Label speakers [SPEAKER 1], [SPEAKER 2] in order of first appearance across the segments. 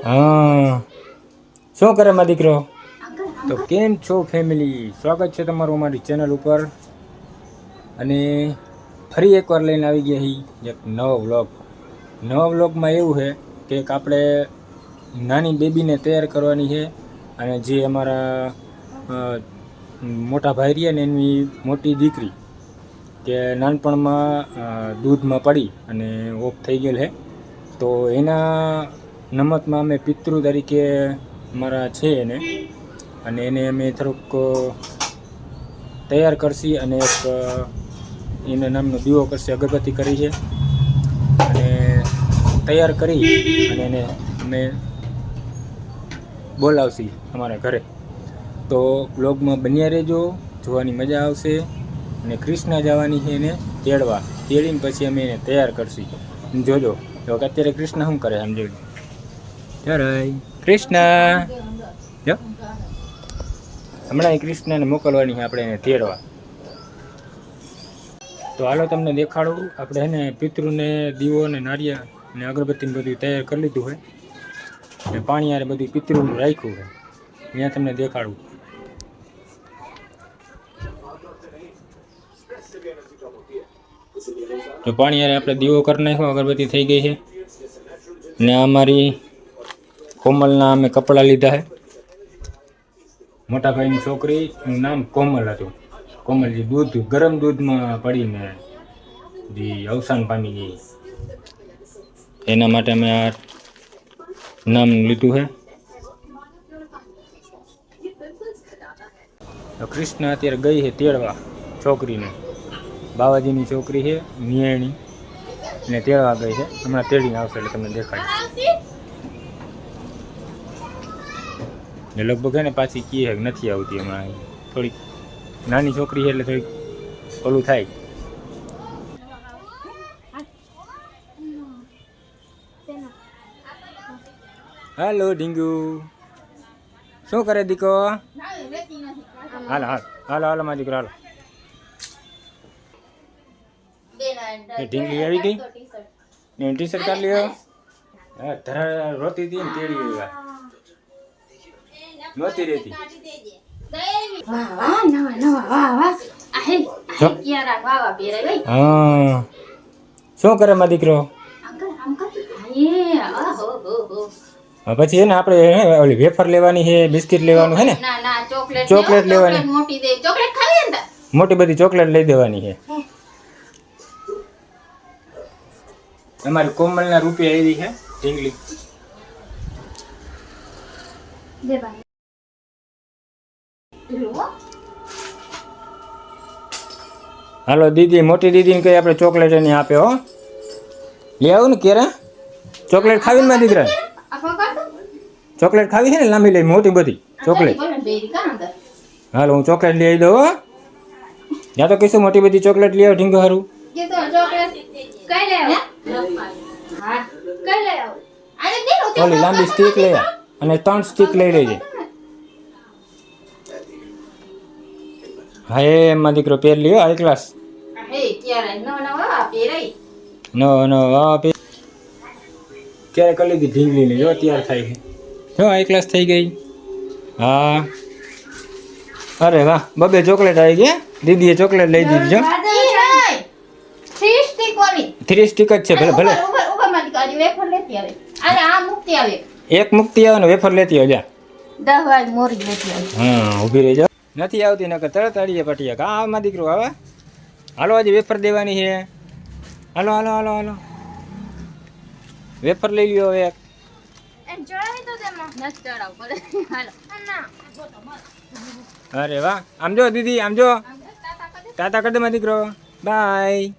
[SPEAKER 1] હા, શું કરે મારો દીકરો? તો કેમ છો ફેમિલી? સ્વાગત છે તમારું અમારી ચેનલ ઉપર. અને ફરી એકવાર લઈને આવી ગયા છીએ એક નવો વ્લોગ. નવા વ્લોગમાં એવું છે કે આપણે નાની બેબીને તૈયાર કરવાની છે. અને જે અમારા મોટા ભાઈ રહ્યા ને એની મોટી દીકરી કે નાનપણમાં દૂધમાં પડી અને ઓફ થઈ ગયેલ છે. તો એના નમતમાં અમે પિતૃ તરીકે અમારા છે એને, અને એને અમે થોડુંક તૈયાર કરશી અને એક એના નામનો દીવો કરશે, અગરબત્તી કરી છે અને તૈયાર કરી અને એને અમે બોલાવશી અમારા ઘરે. તો બ્લોગમાં બન્યા રહેજો, જોવાની મજા આવશે. અને કૃષ્ણા જવાની છે એને તેડવા, તેડીને પછી અમે એને તૈયાર કરશી. જોજો તો અત્યારે કૃષ્ણ શું કરે આમ જોઈ. ત્યારે કૃષ્ણ જો હમણાં કૃષ્ણને મોકલવાની છે આપણે એને તેડવા. તો હાલો તમને દેખાડું. આપણે એને પિતૃને દીવો ને નારિયેળ ને અગરબત્તીને બધું તૈયાર કરી લીધું હોય ને પાણી યારે બધું પિતૃનું રાખ્યું છે. ત્યાં તમને દેખાડું. તો પાણી યારે આપણે દીવો કરી નાખ્યો, અગરબત્તી થઈ ગઈ છે. ને અમારી કોમલના અમે કપડાં લીધા છે. મોટા ભાઈની છોકરીનું નામ કોમલ હતું. કોમલજી દૂધ ગરમ દૂધમાં પડીને જે અવસાન પામી ગઈ, એના માટે અમે આ નામ લીધું છે. તો કૃષ્ણ અત્યારે ગઈ છે તેડવા છોકરીને. બાવાજીની છોકરી છે નિયાણી, ને તેડવા ગઈ છે. હમણાં તેડીને આવશે એટલે તમને દેખાય. ને લગભગ છે ને પાછી કી છે નથી આવતી હમણાં. થોડીક નાની છોકરી છે એટલે થોડીક ઓલું થાય. હાલો ઢીંગુ, શું કરે દીકો? હાલો હાલ હાલો હાલો મારા દીકરો હાલો. ઢીંગલી આવી ગઈ ને ટી શર્ટ કાઢ લ્યો. હા ધરા રોતી હતી ને તેડી આવ્યા, નહોતી રહેતી. હા શું કરે મારો દીકરો? પછી એને આપણે ઓલી વેફર લેવાની છે, બિસ્કિટ લેવાનું છે ને, ચોકલેટ લેવાની, મોટી બધી ચોકલેટ લઈ દેવાની છે. અમારી કોમલના રૂપિયા એવી છે ઢીંગલી. હાલો દીદી, મોટી દીદીને કઈ આપણે ચોકલેટ એની આપે હો. લઈ આવું ને ક્યારે ચોકલેટ ખાવી ને મારા દીકરા? ચોકલેટ ખાવી છે ને લાંબી લઈ મોટી બધી ચોકલેટ. હાલો હું ચોકલેટ લઈ આવી દઉં હો. ત્યાં તો કહીશું મોટી બધી ચોકલેટ લઈ આવ ઢીંગો હારું. ઓલી લાંબી સ્ટીક લઈ આવ અને 3 સ્ટીક લઈ લેજે. હા એમાં દીકરો પહેર લ્યો હાઈ ક્લાસ. નો ક્યારે કરી લીધી ઢીંગલીને જો તૈયાર થાય છે. જો હાઈ ક્લાસ થઈ ગઈ. હા અરે વાહ, બબે ચોકલેટ આવી ગઈ. દીદીએ ચોકલેટ લઈ દીધી. જો 3 સ્ટીક જ છે. ભલે ભલે એક મુક્તિ આવે ને વેફર લેતી આવે. હા ઊભી રહી જાઓ. નથી આવતી નકર તરત અડીએ પટીએ. હા માં દીકરો આવે. હાલો આજે વેફર દેવાની છે. હાલો હાલો હાલો હાલો વેફર લઈ લ્યો એક. અરે વાહ, આમ જો દીદી, આમ જો તાતા કરી દે માં દીકરો. બાય.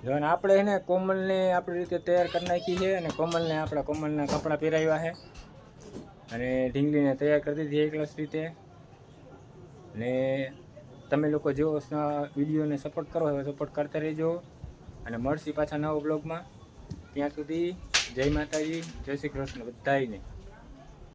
[SPEAKER 1] જો ને આપણે એને કોમલને આપણી રીતે તૈયાર કરી નાખી છે. અને કોમલના કપડાં પહેરાવ્યા છે અને ઢીંગલીને તૈયાર કરી દીધી એક ક્લાસ રીતે. ને તમે લોકો જો વિડીયોને સપોર્ટ કરો હવે સપોર્ટ કરતા રહેજો. અને મળશી પાછા નવા બ્લોગમાં. ત્યાં સુધી જય માતાજી, જય શ્રી કૃષ્ણ બધાયને.